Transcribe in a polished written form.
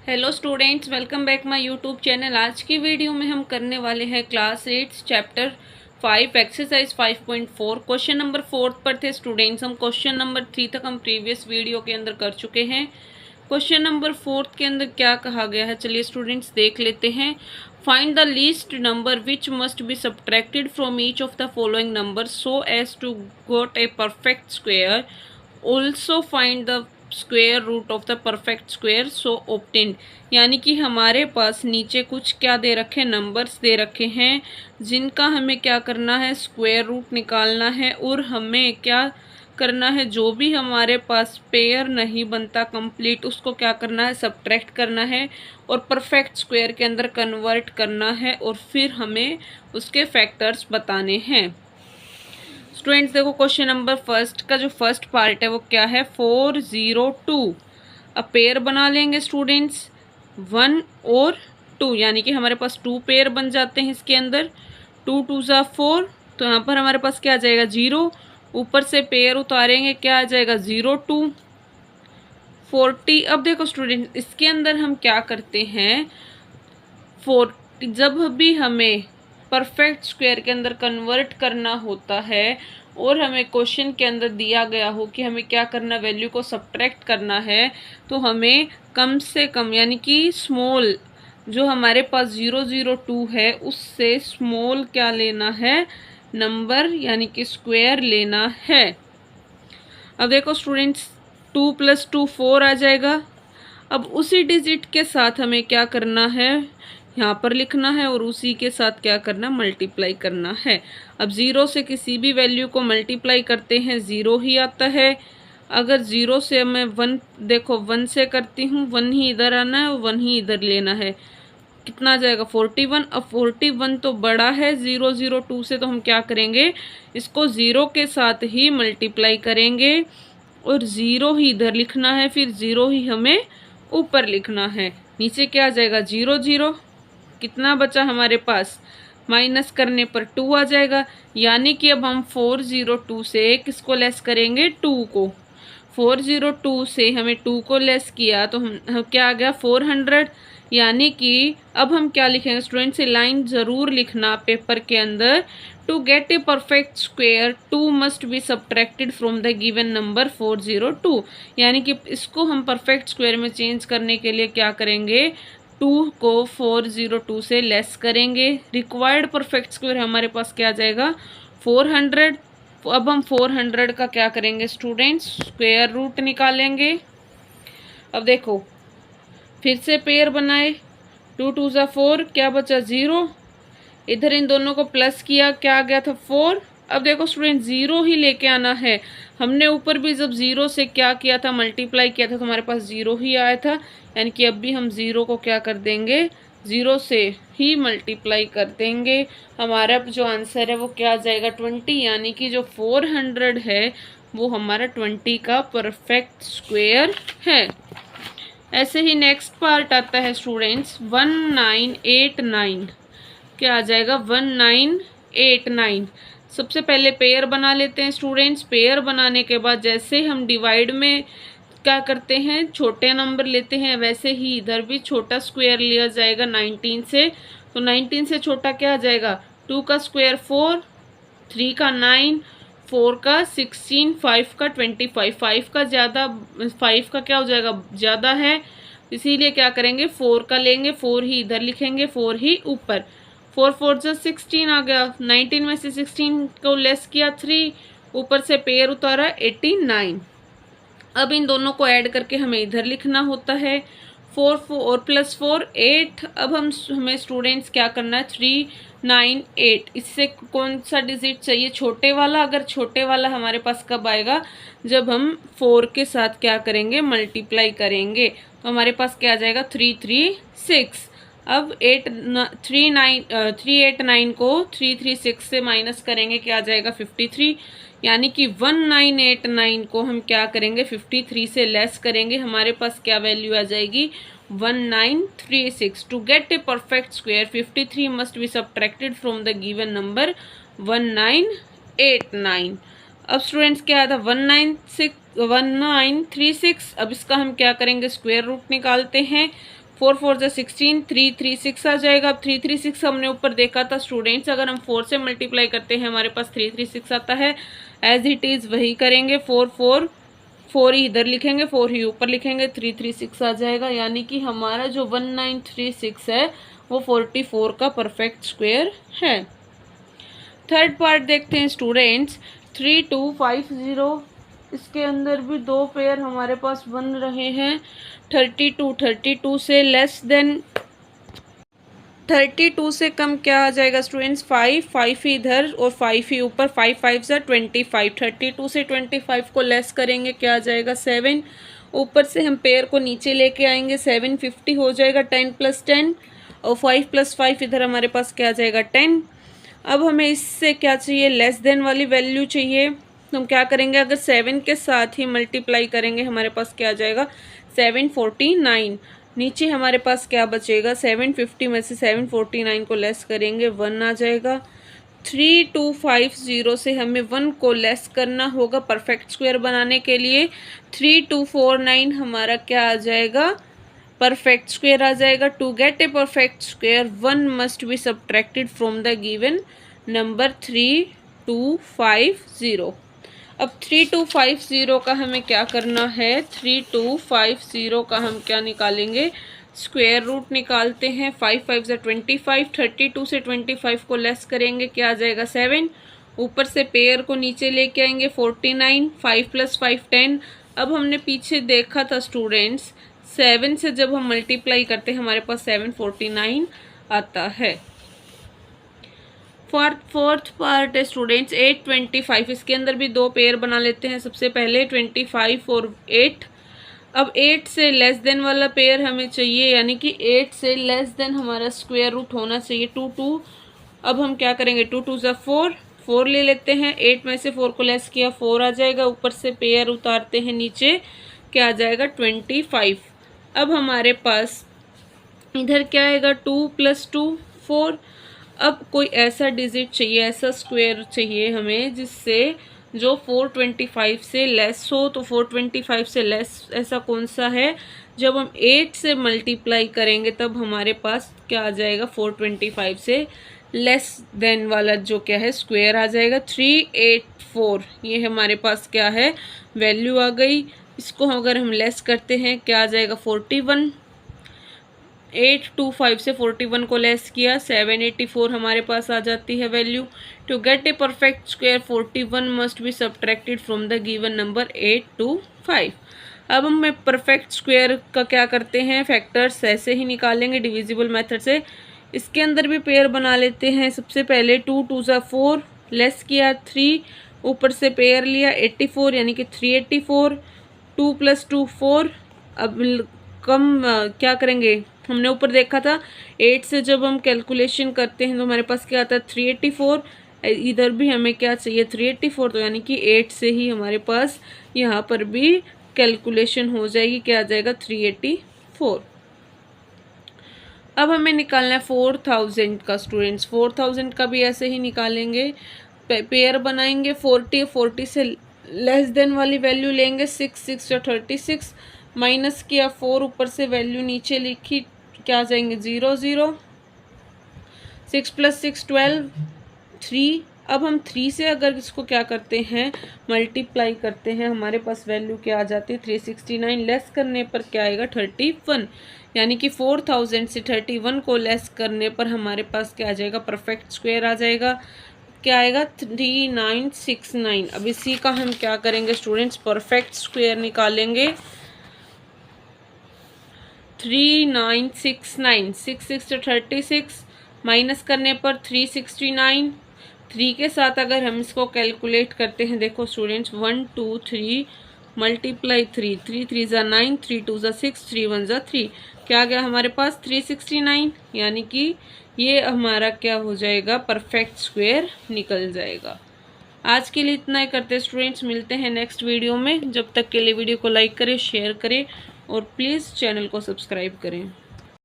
Hello students, welcome back my YouTube channel. आज की video में हम करने वाले हैं class 8 chapter 5 exercise 5.4 question number 4 पर थे स्टूडेंट्स। हम क्वेश्चन नंबर 3 तक हम प्रीवियस वीडियो के अंदर कर चुके हैं। क्वेश्चन नंबर 4 के अंदर क्या कहा गया है, चलिए स्टूडेंट्स देख लेते हैं। Find the least number which must be subtracted from each of the following number so as to got a perfect square. Also find the square root of the perfect square so obtained. यानी कि हमारे पास नीचे कुछ क्या दे रखे, numbers they रखे हैं जिनका हमें क्या करना है, स्क्वेयर रूट निकालना है। और हमें क्या करना है, जो भी हमारे पास पेयर नहीं बनता कंप्लीट, उसको क्या करना है, सब्ट्रैक्ट करना है और परफेक्ट स्क्वेयर के अंदर कन्वर्ट करना है और फिर हमें उसके फैक्टर्स बताने हैं। स्टूडेंट्स देखो, क्वेश्चन नंबर फर्स्ट का जो फर्स्ट पार्ट है वो क्या है, 402। अब पेयर बना लेंगे स्टूडेंट्स 1 और 2, यानी कि हमारे पास 2 पेयर बन जाते हैं इसके अंदर। 2 2 ज़ा 4, तो यहाँ पर हमारे पास क्या आ जाएगा, 0। ऊपर से पेयर उतारेंगे, क्या आ जाएगा, 0 2 40। अब देखो स्टूडेंट, इसके अंदर हम क्या करते हैं, 40 जब भी हमें परफेक्ट स्क्वायर के अंदर कन्वर्ट करना होता है और हमें क्वेश्चन के अंदर दिया गया हो कि हमें क्या करना, वैल्यू को सब्ट्रैक्ट करना है, तो हमें कम से कम यानी कि स्मॉल जो हमारे पास 002 है उससे स्मॉल क्या लेना है, नंबर यानी कि स्क्वायर लेना है। अब देखो स्टूडेंट्स, 2 + 2 4 आ जाएगा। अब उसी डिजिट के साथ हमें क्या करना है, यहाँ पर लिखना है और उसी के साथ क्या करना, मल्टीप्लाई करना है। अब 0 से किसी भी वैल्यू को मल्टीप्लाई करते हैं 0 ही आता है। अगर 0 से मैं 1, देखो 1 से करती हूँ, 1 ही इधर आना है और 1 ही इधर लेना है, कितना आ जाएगा, 41। अब 41 तो बड़ा है 002 से, तो हम क्या करेंगे, इसको 0 के साथ ही मल्टीप्लाई करेंगे और 0 ही इधर लिखना है, फिर 0 ही हमें ऊपर लिखना है। नीचे क्या आ जाएगा, 0 0, कितना बचा हमारे पास, माइनस करने पर 2 आ जाएगा। यानी कि अब हम 402 से किसको लेस करेंगे, 2 को। 402 से हमें 2 को लेस किया तो हम क्या आ गया, 400। यानी कि अब हम क्या लिखेंगे स्टूडेंट, से लाइन ज़रूर लिखना पेपर के अंदर, to get a perfect square 2 must be subtracted from the given number 402। यानी कि इसको हम परफेक्ट स्क्वेयर में चेंज करने के लिए क्या करेंगे, 2 को 402 से लेस करेंगे। रिक्वायर्ड परफेक्ट स्क्वायर हमारे पास क्या आ जाएगा, 400। अब हम 400 का क्या करेंगे स्टूडेंट्स, स्क्वायर रूट निकालेंगे। अब देखो फिर से पेयर बनाए, 2 2 ज़ा 4, क्या बचा, 0। इधर इन दोनों को प्लस किया, क्या आ गया था, 4। अब देखो स्टूडेंट, 0 ही लेके आना है। हमने ऊपर भी जब 0 से क्या किया था, मल्टीप्लाई किया था, तो हमारे पास 0 ही आया था। यानी कि अब भी हम 0 को क्या कर देंगे, 0 से ही मल्टीप्लाई कर देंगे। हमारा जो आंसर है वो क्या आ जाएगा, 20। यानी कि जो 400 है वो हमारा 20 का परफेक्ट स्क्वेयर है। ऐसे ही नेक्स्ट पार्ट आता है स्टूडेंट्स 1989। क्या आ जाएगा, 1989। सबसे पहले पेयर बना लेते हैं स्टूडेंट्स। पेयर बनाने के बाद जैसे हम डिवाइड में क्या करते हैं, छोटे नंबर लेते हैं, वैसे ही इधर भी छोटा स्क्वायर लिया जाएगा 19 से। तो 19 से छोटा क्या आ जाएगा, 2 का स्क्वायर 4, 3 का 9, 4 का 16, 5 का 25। 5 का ज़्यादा, 5 का क्या हो जाएगा, ज़्यादा है, इसीलिए क्या करेंगे, 4 का लेंगे, 4 ही इधर लिखेंगे, 4 ही ऊपर। 4 4 जो 16 आ गया, 19 में से 16 को लेस किया 3, ऊपर से पेयर उतारा 89। अब इन दोनों को ऐड करके हमें इधर लिखना होता है, 4 4 + 4 8। अब हमें स्टूडेंट्स क्या करना है, 3 9 8। इससे कौन सा डिजिट चाहिए, छोटे वाला। अगर छोटे वाला हमारे पास कब आएगा, जब हम 4 के साथ क्या करेंगे, मल्टीप्लाई करेंगे, तो हमारे पास क्या आ जाएगा, 3 3 6। अब 389 को 336 से माइनस करेंगे, क्या आ जाएगा, 53। यानी कि 1989 को हम क्या करेंगे, 53 से लेस करेंगे, हमारे पास क्या वैल्यू आ जाएगी, 1936। To get a perfect square 53 must be subtracted from the given number 1989। अब स्टूडेंट्स क्या आता, 1936। अब इसका हम क्या करेंगे, स्क्वायर रूट निकालते हैं। 4 4 जा 16, 3 3 6 आ जाएगा। अब 3 3 6 हमने ऊपर देखा था स्टूडेंट्स, अगर हम 4 से मल्टीप्लाई करते हैं हमारे पास 3 3 6 आता है। एज इट इज़ वही करेंगे, 4 4 4 ही इधर लिखेंगे, 4 ही ऊपर लिखेंगे, 3 3 6 आ जाएगा। यानी कि हमारा जो 1936 है वो 44 का परफेक्ट स्क्वायर है। थर्ड पार्ट देखते हैं स्टूडेंट्स, 3 2 5 0। इसके अंदर भी दो पेयर हमारे पास बन रहे हैं। 32 से लेस देन 32 से कम क्या आ जाएगा स्टूडेंट्स, 5 ही इधर और 5 ही ऊपर, 5 5 जा 25। 32 से 25 को लेस करेंगे, क्या आ जाएगा 7। ऊपर से हम पेयर को नीचे लेके आएंगे, 7 50 हो जाएगा, 10 + 10 और 5 + 5 इधर हमारे पास क्या आ जाएगा 10। अब हमें इससे क्या चाहिए, लेस देन वाली वैल्यू चाहिए। तो हम क्या करेंगे, अगर 7 के साथ ही मल्टीप्लाई करेंगे हमारे पास क्या आ जाएगा 749। नीचे हमारे पास क्या बचेगा, 750 में से 749 को लेस करेंगे 1 आ जाएगा। 3250 से हमें 1 को लेस करना होगा परफेक्ट स्क्वायर बनाने के लिए। 3249 हमारा क्या आ जाएगा, परफेक्ट स्क्वायर आ जाएगा। To get a perfect square 1 must be subtracted from the given number 3250। अब 3250 का हमें क्या करना है, 3250 का हम क्या निकालेंगे, स्क्वायर रूट निकालते हैं। 5 5 जा 25, 32 से 25 को लेस करेंगे, क्या आ जाएगा 7। ऊपर से पेयर को नीचे लेके आएंगे 49, 5 + 5 10। अब हमने पीछे देखा था स्टूडेंट्स, 7 से जब हम मल्टीप्लाई करते हैं हमारे पास 749 आता है। फोर्थ पार्ट है स्टूडेंट्स 825। इसके अंदर भी दो पेयर बना लेते हैं। सबसे पहले 25 और 8। अब 8 से लेस देन वाला पेयर हमें चाहिए, यानी कि 8 से लेस देन हमारा स्क्वायर रूट होना चाहिए 2 2। अब हम क्या करेंगे, 2 2 जा 4, 4 ले लेते हैं। 8 में से 4 को लेस किया 4 आ जाएगा। ऊपर से पेयर उतारते हैं नीचे, क्या आ जाएगा 25। अब हमारे पास इधर क्या आएगा 2 + 2 4। अब कोई ऐसा डिजिट चाहिए, ऐसा स्क्वायर चाहिए हमें जिससे जो 425 से लेस हो। तो 425 से लेस ऐसा कौन सा है, जब हम 8 से मल्टीप्लाई करेंगे तब हमारे पास क्या आ जाएगा 425 से लेस देन वाला जो क्या है स्क्वायर आ जाएगा 384। ये हमारे पास क्या है वैल्यू आ गई। इसको अगर हम लेस करते हैं क्या आ जाएगा 41। 825 से 41 को लेस किया 784 हमारे पास आ जाती है value. To get a perfect square 41 must be subtracted from the given number 825। अब हम परफेक्ट स्क्वायर का क्या करते हैं, फैक्टर्स ऐसे ही निकालेंगे डिविजिबल मेथड से। इसके अंदर भी पेयर बना लेते हैं। सबसे पहले 2 2 जा 4, लेस किया 3, ऊपर से पेयर लिया 84 यानी कि 384। 2 + 2 4। अब कम क्या करेंगे, हमने ऊपर देखा था 8 से जब हम कैलकुलेशन करते हैं तो हमारे पास क्या आता है 384। इधर भी हमें क्या चाहिए 384, तो यानी कि 8 से ही हमारे पास यहाँ पर भी कैलकुलेशन हो जाएगी, क्या आ जाएगा 384। अब हमें निकालना है 4000 का स्टूडेंट्स। 4000 का भी ऐसे ही निकालेंगे, पेयर बनाएंगे। 40 से लेस देन वाली वैल्यू लेंगे। 6 6 या 36 माइनस किया 4, ऊपर से वैल्यू नीचे लिखी, क्या आ जाएंगे 0 0। 6 + 6 12 3। अब हम 3 से अगर इसको क्या करते हैं मल्टीप्लाई करते हैं हमारे पास वैल्यू क्या आ जाती है 369। लेस करने पर क्या आएगा 31। यानी कि 4000 से 31 को लेस करने पर हमारे पास क्या आ जाएगा परफेक्ट स्क्वायर आ जाएगा, क्या आएगा 3969। अब इसी का हम क्या करेंगे स्टूडेंट्स, परफेक्ट स्क्वायर निकालेंगे। 3969, 6 6 to 36 माइनस करने पर 369। 3 के साथ अगर हम इसको कैलकुलेट करते हैं, देखो स्टूडेंट्स 1 2 3 मल्टीप्लाई 3, 3 3 जा 9, 3 2 जा 6, 3 1 जा 3, क्या आ गया हमारे पास 369। यानी कि ये हमारा क्या हो जाएगा परफेक्ट स्क्वायर निकल जाएगा। आज के लिए इतना ही करते स्टूडेंट्स, मिलते हैं नेक्स्ट वीडियो में। जब तक के लिए वीडियो को लाइक करें, शेयर करें और प्लीज़ चैनल को सब्सक्राइब करें।